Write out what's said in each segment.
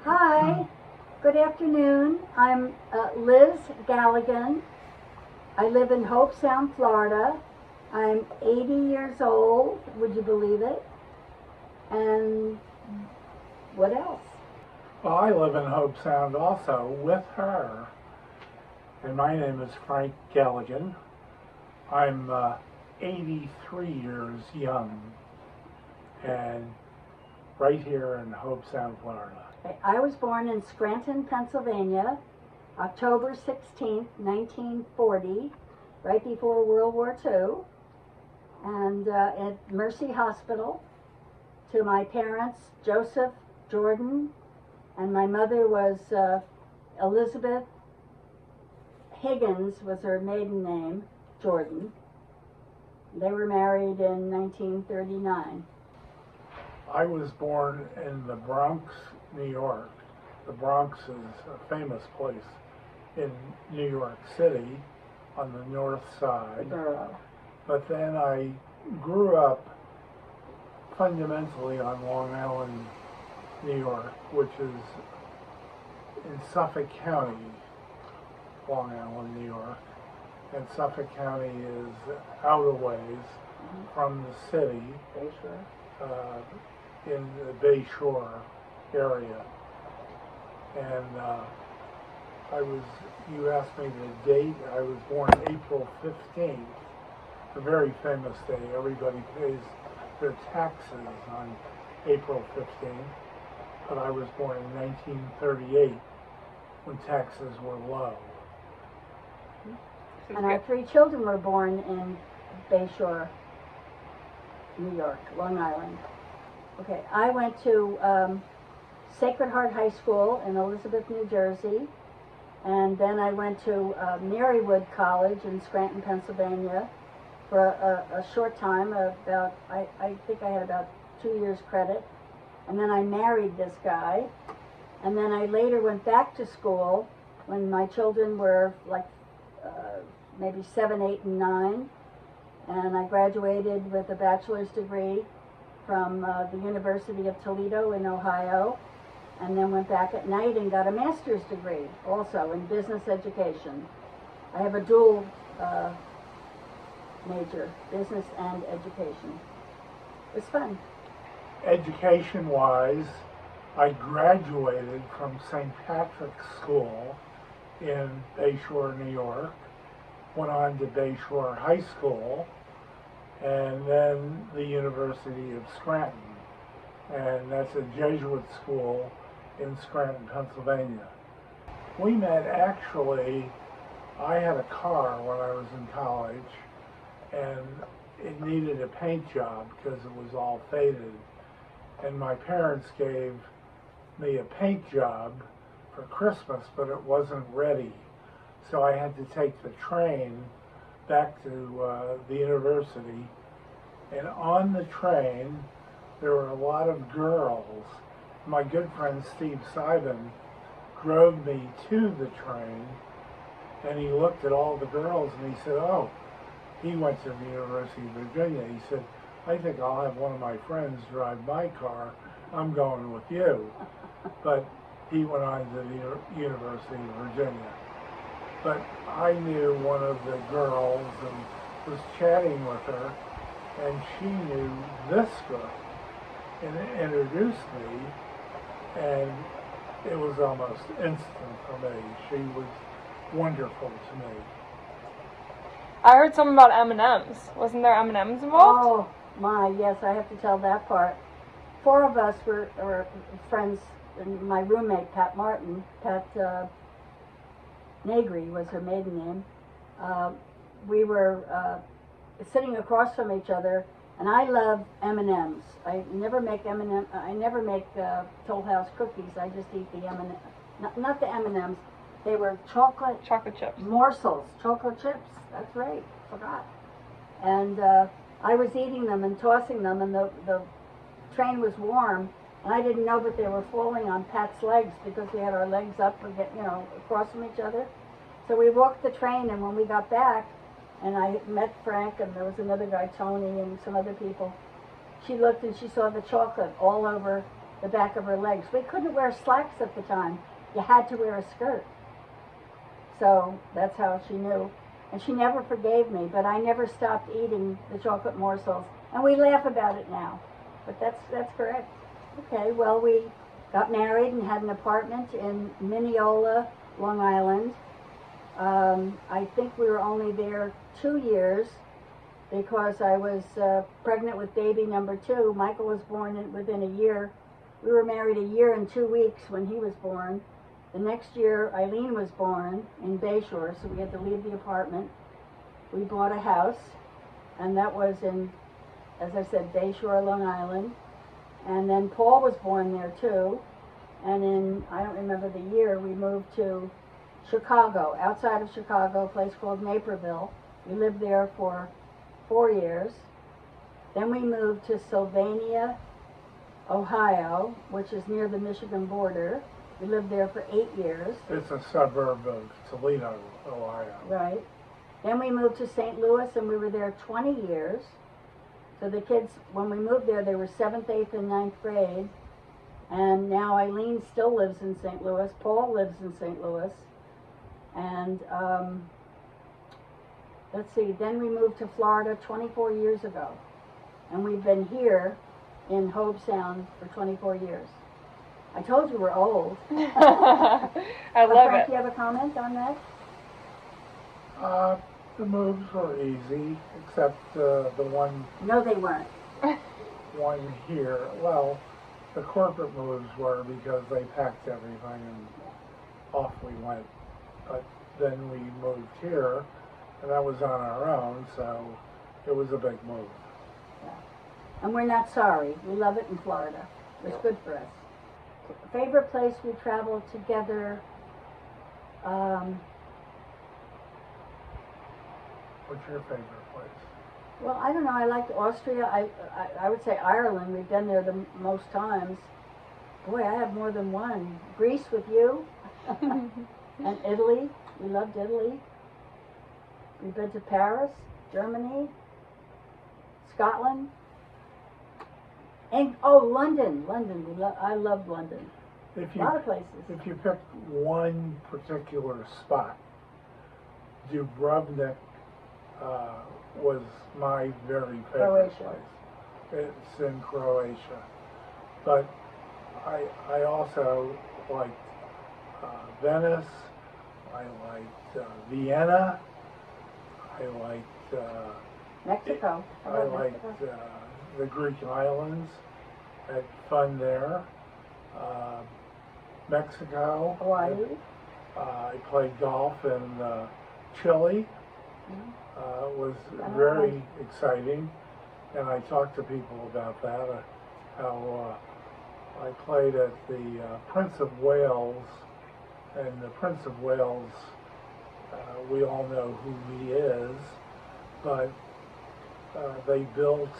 Hi, good afternoon. I'm Liz Galligan. I live in Hope Sound, Florida. I'm 80 years old, would you believe it? And what else? Well, I live in Hope Sound also with her, and my name is Frank Galligan. I'm 83 years young, and right here in Hope Sound, Florida. I was born in Scranton, Pennsylvania, October 16th, 1940, right before World War II, and at Mercy Hospital. To my parents, Joseph, Jordan, and my mother was Elizabeth Higgins was her maiden name, Jordan. They were married in 1939. I was born in the Bronx, New York. The Bronx is a famous place in New York City on the north side. Borough. But then I grew up fundamentally on Long Island, New York, which is in Suffolk County, Long Island, New York. And Suffolk County is out a ways from the city, in the Bay Shore area. And you asked me the date, I was born April 15th, a very famous day. Everybody pays their taxes on April 15th, but I was born in 1938 when taxes were low. And our three children were born in Bay Shore, New York, Long Island. Okay, I went to Sacred Heart High School in Elizabeth, New Jersey, and then I went to Marywood College in Scranton, Pennsylvania for a short time, about, I think I had about 2 years credit, and then I married this guy, and then I later went back to school when my children were like maybe 7, 8, and 9, and I graduated with a bachelor's degree from the University of Toledo in Ohio, and then went back at night and got a master's degree also in business education. I have a dual major, business and education. It was fun. Education-wise, I graduated from St. Patrick's School in Bay Shore, New York, went on to Bay Shore High School, and then the University of Scranton. And that's a Jesuit school in Scranton, Pennsylvania. We met actually, I had a car when I was in college, and it needed a paint job because it was all faded. And my parents gave me a paint job for Christmas, but it wasn't ready. So I had to take the train back to the university. And on the train, there were a lot of girls. My good friend Steve Seiben drove me to the train, and he looked at all the girls and he said, oh, he went to the University of Virginia. He said, I think I'll have one of my friends drive my car. I'm going with you. But he went on to the University of Virginia. But I knew one of the girls and was chatting with her, and she knew this girl and introduced me, and it was almost instant for me. She was wonderful to me. I heard something about M&Ms. Wasn't there M&Ms involved? Oh my, yes, I have to tell that part. 4 of us were friends, and my roommate, Pat Martin, Pat Negri was her maiden name. We were sitting across from each other, and I love M&Ms. I never make Toll House cookies. I just eat the M&Ms, not the M&Ms. They were chocolate chips. Morsels, chocolate chips. That's right. Forgot. And I was eating them and tossing them, and the train was warm, and I didn't know that they were falling on Pat's legs because we had our legs up, across from each other. So we walked the train, and when we got back, and I met Frank, and there was another guy, Tony, and some other people, she looked and she saw the chocolate all over the back of her legs. We couldn't wear slacks at the time. You had to wear a skirt. So that's how she knew. And she never forgave me, but I never stopped eating the chocolate morsels. And we laugh about it now. But that's correct. Okay, well, we got married and had an apartment in Mineola, Long Island. I think we were only there 2 years because I was pregnant with baby number 2. Michael was born within a year. We were married a year and 2 weeks when he was born. The next year, Eileen was born in Bayshore, so we had to leave the apartment. We bought a house, and that was in, as I said, Bayshore, Long Island. And then Paul was born there too. And in, I don't remember the year, we moved to Chicago, outside of Chicago, a place called Naperville. We lived there for 4 years. Then we moved to Sylvania, Ohio, which is near the Michigan border. We lived there for 8 years. It's a suburb of Toledo, Ohio. Right. Then we moved to St. Louis, and we were there 20 years. So the kids, when we moved there, they were 7th, 8th, and 9th grade. And now Eileen still lives in St. Louis. Paul lives in St. Louis. And let's see, then we moved to Florida 24 years ago. And we've been here in Hobe Sound for 24 years. I told you we're old. I love Frank, it. you have a comment on that? The moves were easy, except the No, they weren't. one here. Well, the corporate moves were because they packed everything and off we went. But then we moved here, and that was on our own, so it was a big move. And we're not sorry. We love it in Florida. It was good for us. Favorite place we traveled together? What's your favorite place? Well, I don't know. I liked Austria. I would say Ireland. We've been there the most times. Boy, I have more than one. Greece with you. And Italy. We loved Italy. We've been to Paris, Germany, Scotland. And, oh, London. London. I love London. If A you lot of places. if you pick one particular spot, Dubrovnik was my very favorite Croatia. place. It's in Croatia, but I also liked Venice. I liked Vienna. I liked Mexico. I love liked Mexico. the Greek islands. Had fun there. Mexico. Hawaii. I played golf in Chile. Was very exciting, and I talked to people about that. How I played at the Prince of Wales, and the Prince of Wales, we all know who he is, but they built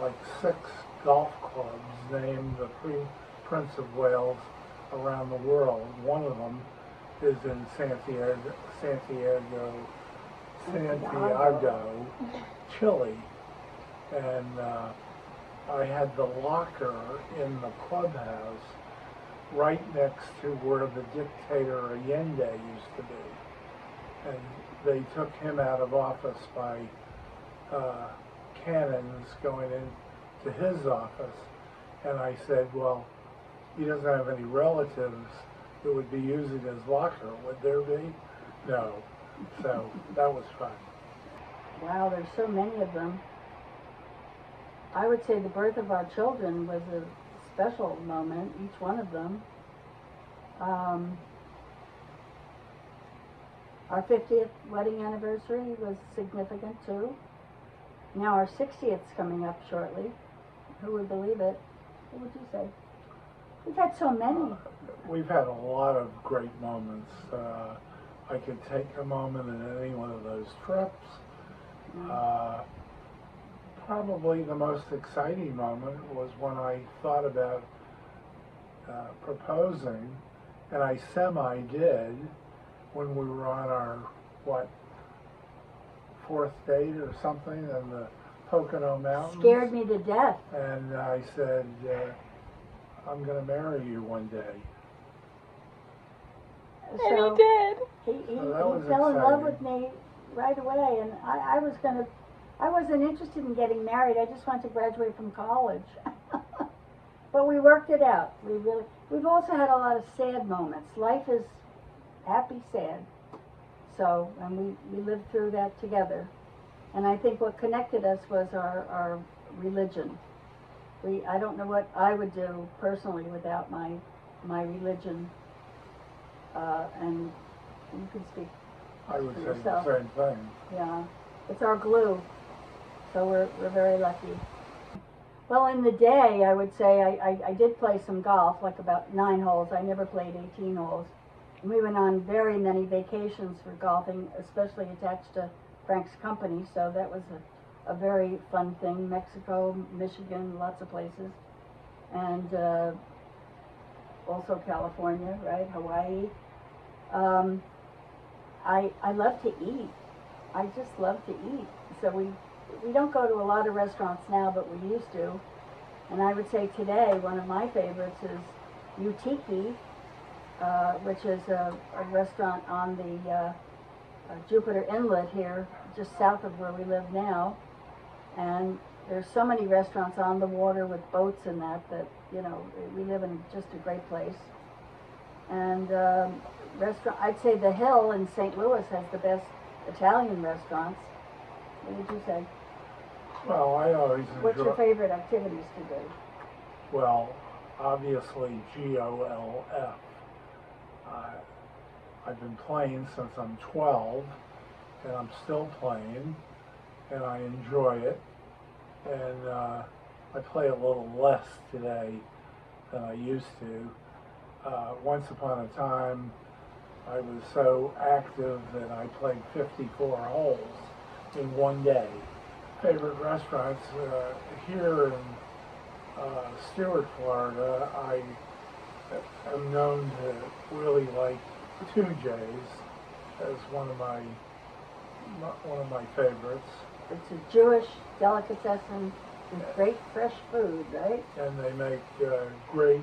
like 6 golf clubs named the Prince of Wales around the world. One of them is in Santiago, Chile, and I had the locker in the clubhouse right next to where the dictator Allende used to be, and they took him out of office by cannons going into his office, and I said, well, he doesn't have any relatives that would be using his locker, would there be? No. So that was fun. Wow, there's so many of them. I would say the birth of our children was a special moment, each one of them. Our 50th wedding anniversary was significant too. Now our 60th's coming up shortly. Who would believe it? What would you say? We've had so many. We've had a lot of great moments. I could take a moment in any one of those trips. Probably the most exciting moment was when I thought about proposing, and I semi-did when we were on our, 4th date or something in the Pocono Mountains. Scared me to death. And I said, I'm going to marry you one day. And he did. He that was fell in love exciting. with me right away, and I wasn't interested in getting married. I just wanted to graduate from college. But we worked it out. We've also had a lot of sad moments. Life is happy, sad. So, and we lived through that together. And I think what connected us was our religion. I don't know what I would do personally without my religion. And you can speak. I would For say yourself. the same thing. Yeah, it's our glue. So we're very lucky. Well, in the day, I would say I did play some golf, like about 9 holes. I never played 18 holes. And we went on very many vacations for golfing, especially attached to Frank's company. So that was a very fun thing. Mexico, Michigan, lots of places. And also California, right? Hawaii. I love to eat. I just love to eat. So we don't go to a lot of restaurants now, but we used to. And I would say today one of my favorites is Utiki, which is a restaurant on the Jupiter Inlet here, just south of where we live now. And there's so many restaurants on the water with boats and that, you know, we live in just a great place. And I'd say The Hill in St. Louis has the best Italian restaurants. What would you say? Well, I always What's your enjoy, favorite activities to do? well, obviously GOLF. I've been playing since I'm 12, and I'm still playing, and I enjoy it. And I play a little less today than I used to. Once upon a time, I was so active that I played 54 holes in one day. Favorite restaurants here in Stewart, Florida, I am known to really like 2J's as one of my favorites. It's a Jewish delicatessen with great fresh food, right? And they make great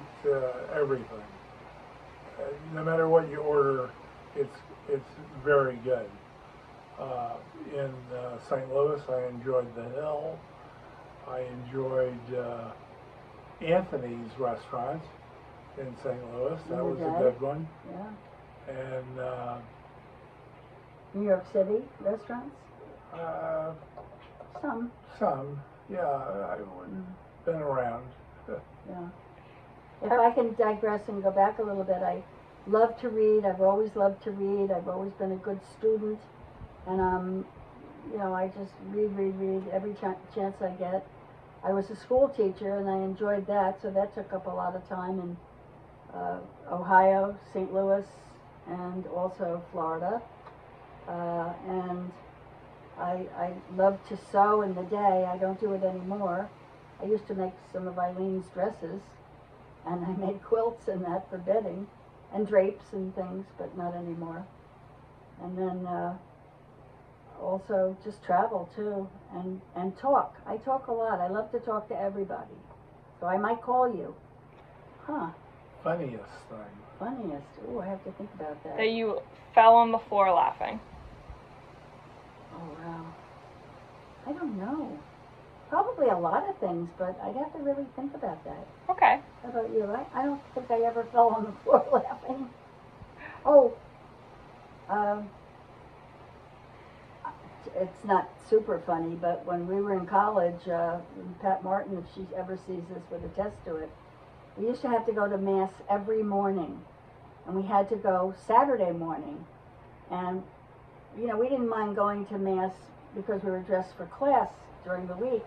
everything. No matter what you order, it's very good. In St. Louis, I enjoyed The Hill. I enjoyed Anthony's restaurant in St. Louis. That was a good one. Yeah. And New York City restaurants? some, yeah, I've been around. Yeah. If I can digress and go back a little bit, I love to read. I've always loved to read. I've always been a good student. And, you know, I just read every chance I get. I was a school teacher and I enjoyed that, so that took up a lot of time in Ohio, St. Louis, and also Florida. And I love to sew in the day. I don't do it anymore. I used to make some of Eileen's dresses, and I made quilts and that for bedding, and drapes and things, but not anymore. And then also just travel too, and talk. I talk a lot. I love to talk to everybody. So I might call you. Huh. Funniest thing. Funniest. Ooh, I have to think about that. That you fell on the floor laughing. Oh, wow. I don't know. Probably a lot of things, but I'd have to really think about that. Okay. How about you? I don't think I ever fell on the floor laughing. Oh, it's not super funny, but when we were in college, Pat Martin, if she ever sees this, would attest to it, we used to have to go to Mass every morning. And we had to go Saturday morning. And, you know, we didn't mind going to Mass because we were dressed for class during the week.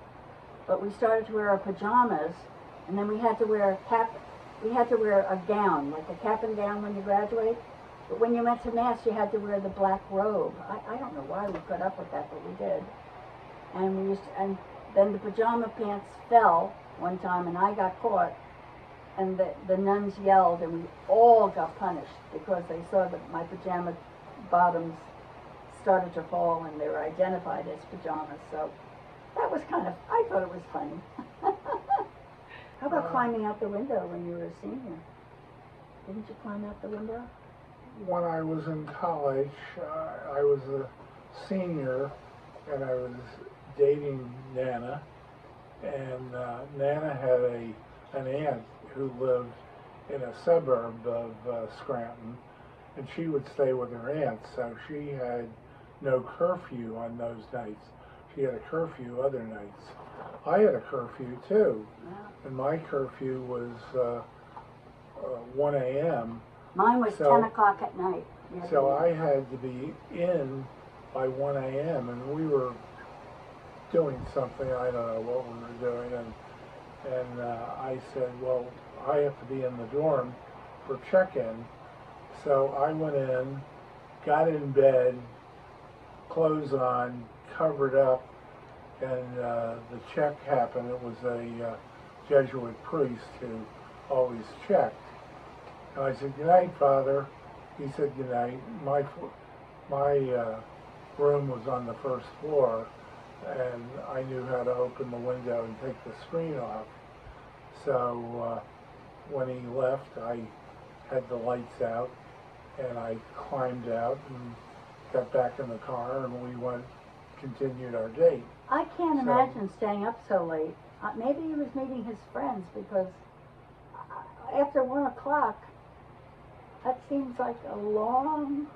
But we started to wear our pajamas, and then we had to wear a cap. We had to wear a gown, like a cap and gown when you graduate. But when you went to Mass, you had to wear the black robe. I don't know why we put up with that, but we did. And and then the pajama pants fell one time, and I got caught. And the nuns yelled, and we all got punished because they saw that my pajama bottoms started to fall, and they were identified as pajamas. So that was I thought it was funny. How about Uh, climbing out the window when you were a senior? Didn't you climb out the window? When I was in college, I was a senior and I was dating Nana. And Nana had an aunt who lived in a suburb of Scranton, and she would stay with her aunt, so she had no curfew on those nights. She had a curfew other nights. I had a curfew too, Yeah. and my curfew was 1 a.m. Mine was So- 10 o'clock at night. You had So to I had to be in by 1 a.m. and we were doing something, I don't know what we were doing, and I said, well, I have to be in the dorm for check-in. So I went in, got in bed, clothes on, covered up, and the check happened. It was a Jesuit priest who always checked. And I said, good night, Father. He said, good night. My room was on the first floor, and I knew how to open the window and take the screen off. So when he left, I had the lights out, and I climbed out and got back in the car, and we continued our date. I can't So- imagine staying up so late. Maybe he was meeting his friends because after 1 o'clock, that seems like a long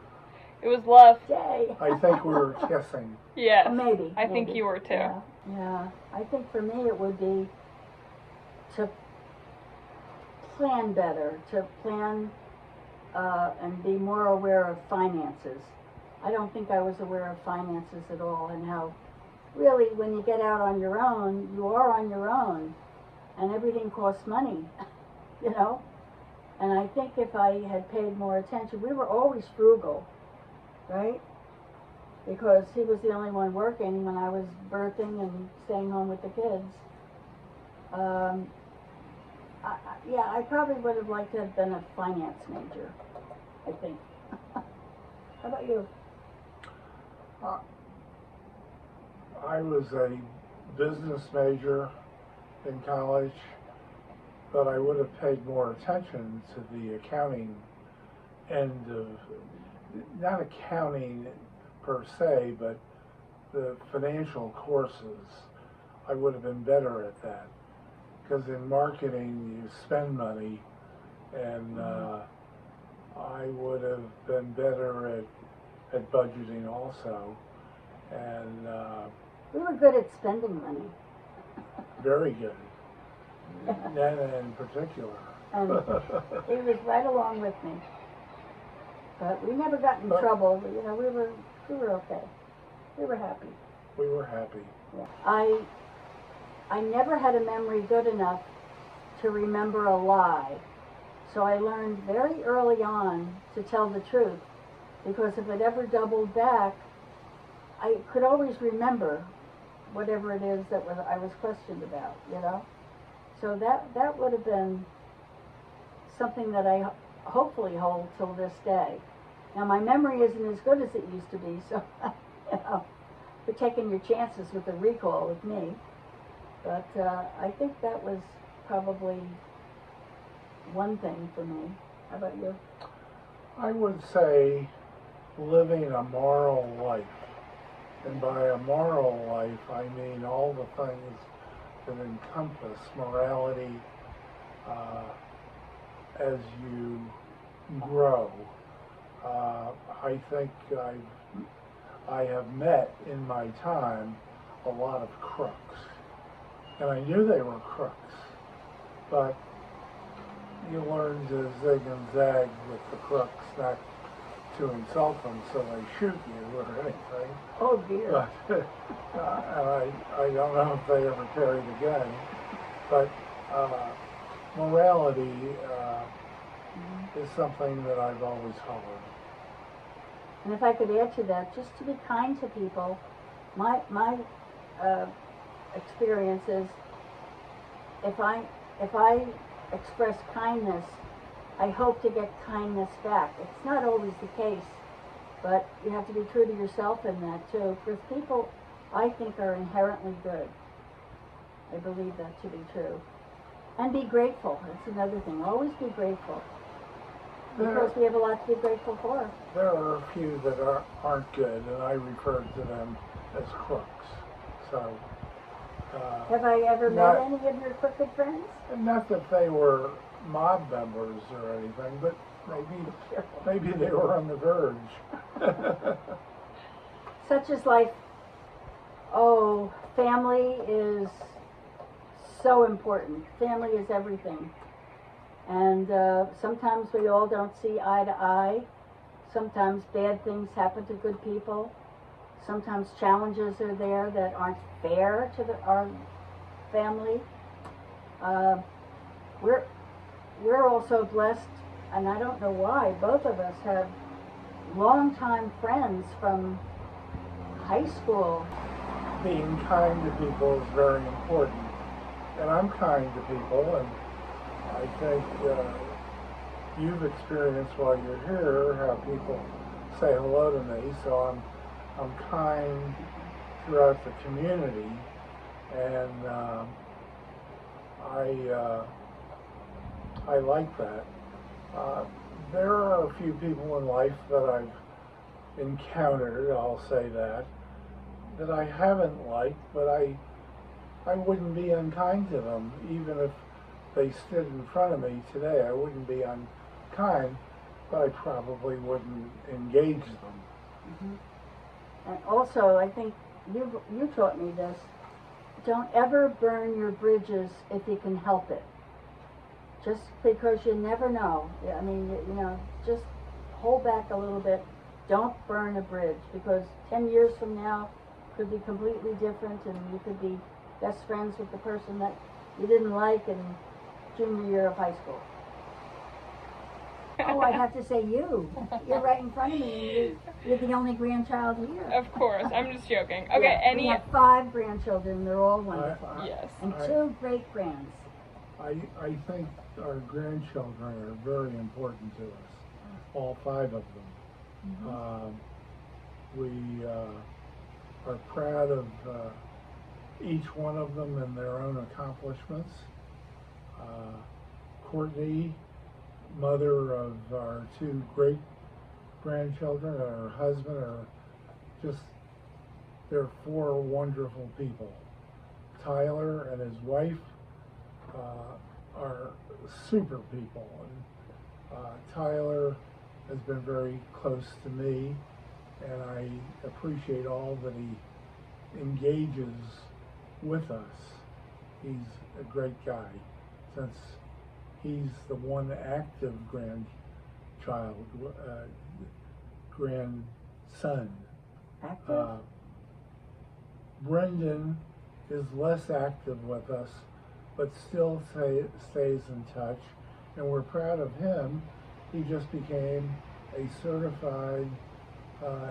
It was love. day. I think we were kissing. Yes. Maybe. I think maybe. you were too. Yeah, yeah. I think for me it would be to plan better, to plan and be more aware of finances. I don't think I was aware of finances at all, and how really when you get out on your own, you are on your own, and everything costs money, you know? And I think if I had paid more attention, we were always frugal, right? Because he was the only one working when I was birthing and staying home with the kids. Yeah, I probably would have liked to have been a finance major, I think. How about you? I was a business major in college, but I would have paid more attention to the accounting end of, not accounting per se, but the financial courses. I would have been better at that. Because in marketing, you spend money, and I would have been better at budgeting also, and We were good at spending money. very good. Nana in particular. And he was right along with me. But we never got in trouble. You know, we were okay. We were happy. We were happy. Yeah. I never had a memory good enough to remember a lie. So I learned very early on to tell the truth, because if it ever doubled back, I could always remember whatever it is that I was questioned about, you know? So that would have been something that I hopefully hold till this day. Now my memory isn't as good as it used to be, so, you know, you're taking your chances with the recall with me. But I think that was probably one thing for me. How about you? I would say living a moral life. And by a moral life, I mean all the things that encompass morality as you grow. I think I have met in my time a lot of crooks. And I knew they were crooks, but you learn to zig and zag with the crooks, not to insult them so they shoot you or anything. Oh dear. But and I don't know if they ever carried a gun, but morality is something that I've always followed. And if I could add to that, just to be kind to people, my experience is if I express kindness, I hope to get kindness back. It's not always the case, but you have to be true to yourself in that too, because people, I think, are inherently good. I believe that to be true. And be grateful. That's another thing. Always be grateful. There, Because we have a lot to be grateful for. there are a few that aren't good, and I refer to them as crooks. So, Have I ever Not- met any of your crooked friends? and not that they were mob members or anything, but maybe they were on the verge. Such is life. Oh, family is so important. Family is everything. And sometimes we all don't see eye to eye. Sometimes bad things happen to good people. Sometimes challenges are there that aren't fair to our family. We're also blessed, and I don't know why, both of us have longtime friends from high school. Being kind to people is very important, and I'm kind to people, and I think you've experienced while you're here how people say hello to me, so I'm kind throughout the community, and I like that. There are a few people in life that I've encountered, I'll say that I haven't liked, but I wouldn't be unkind to them, even if they stood in front of me today. I wouldn't be unkind, but I probably wouldn't engage them. And also, I think you taught me this. Don't ever burn your bridges if you can help it. Just because you never know. I mean, you know, just hold back a little bit. Don't burn a bridge, because 10 years from now could be completely different, and you could be best friends with the person that you didn't like in junior year of high school. Oh, I'd have to say you. You're right in front of me, and you're the only grandchild here. Of course, I'm just joking. Okay, Yeah, any. We have 5 grandchildren. They're all wonderful. Yes. And 2 great grands. I think our grandchildren are very important to us, all 5 of them. We are proud of each one of them and their own accomplishments. Courtney, mother of our 2 great grandchildren, and her husband are just, they're 4 wonderful people. Tyler and his wife are super people, and Tyler has been very close to me, and I appreciate all that he engages with us. He's a great guy, since he's the one active grandson. Active? Brendan is less active with us, but still stays in touch, and we're proud of him. He just became a certified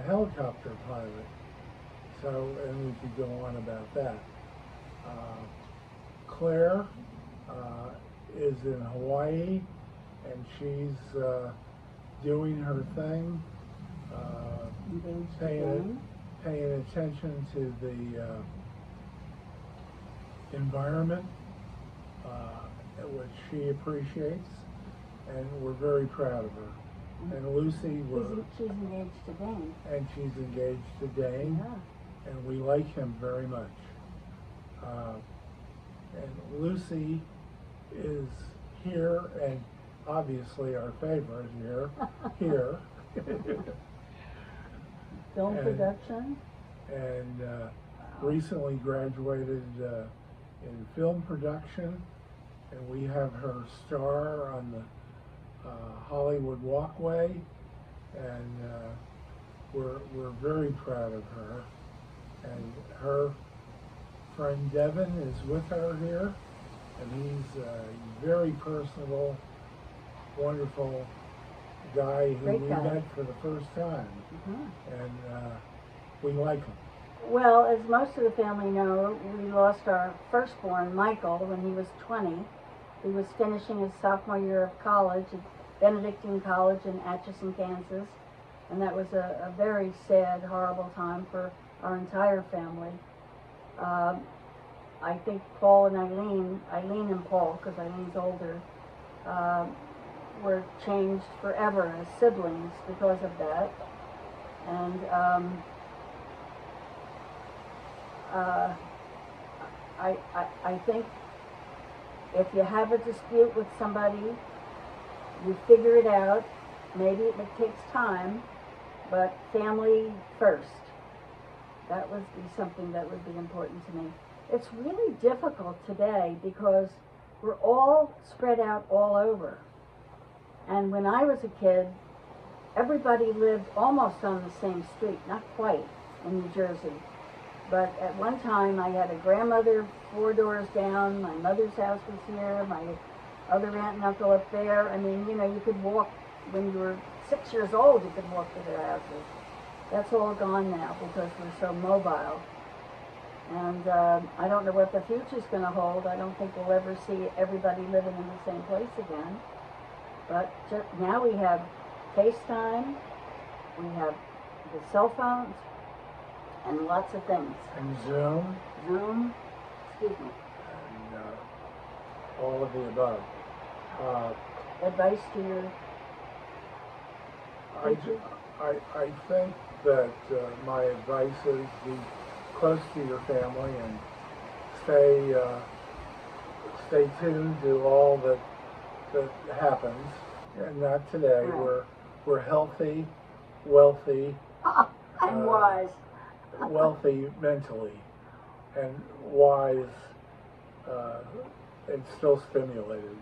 helicopter pilot, so, and we could go on about that. Claire is in Hawaii, and she's doing her thing, Engaged paying again. attention to the environment, which she appreciates, and we're very proud of her. And Lucy, She's engaged to Dane. and she's engaged to Dane, Yeah. and we like him very much. And Lucy is here, and obviously our favorite here. Film And- production. And recently graduated in film production, and we have her star on the Hollywood Walkway, and we're very proud of her. And her friend Devin is with her here, and he's a very personable, wonderful guy who Great we guy. met for the first time, and we like him. Well, as most of the family know, we lost our firstborn, Michael, when he was 20. He was finishing his sophomore year of college at Benedictine College in Atchison, Kansas. And that was a very sad, horrible time for our entire family. I think Paul and Eileen and Paul, because Eileen's older, were changed forever as siblings because of that. And I think if you have a dispute with somebody, you figure it out. Maybe it takes time, but family first. That would be something that would be important to me. It's really difficult today because we're all spread out all over. And when I was a kid, everybody lived almost on the same street, not quite, in New Jersey. But at one time, I had a grandmother 4 doors down, my mother's house was here, my other aunt and uncle up there. I mean, you know, you could walk, when you were 6 years old, you could walk to their houses. That's all gone now because we're so mobile. And I don't know what the future's going to hold. I don't think we'll ever see everybody living in the same place again. But now we have FaceTime, we have the cell phones, and lots of things. And Zoom, Zoom, excuse me. and all of the above. Advice to your I think that my advice is be close to your family and stay tuned to all that happens. And not today. Right. We're healthy, wealthy, I'm wise. wealthy mentally, and wise, and still stimulated.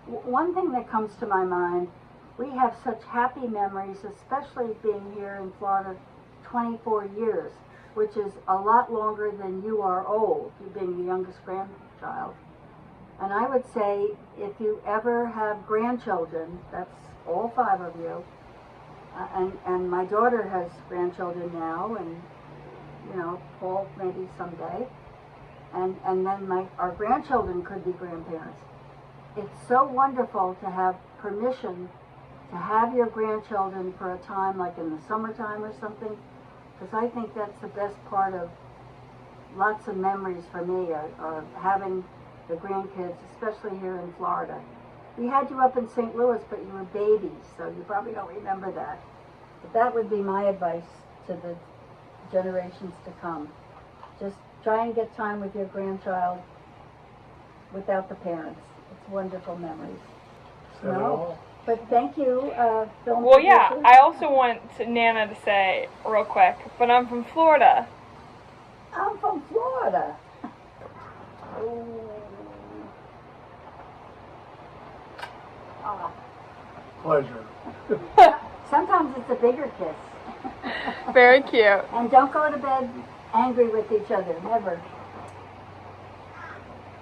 One thing that comes to my mind, we have such happy memories, especially being here in Florida 24 years, which is a lot longer than you are old, you being the youngest grandchild. And I would say if you ever have grandchildren, that's all 5 of you, and my daughter has grandchildren now, and you know, Paul maybe someday, and then our grandchildren could be grandparents. It's so wonderful to have permission to have your grandchildren for a time, like in the summertime or something, because I think that's the best part of lots of memories for me, are having the grandkids, especially here in Florida. We had you up in St. Louis, but you were babies, so you probably don't remember that. But that would be my advice to the generations to come. Just try and get time with your grandchild without the parents. It's wonderful memories. Is that all? But thank you, film Well, yeah, producer. I also want Nana to say real quick, but I'm from Florida. I'm from Florida. Ooh. Ah. Pleasure. Sometimes it's a bigger kiss. Very cute. And don't go to bed angry with each other, never.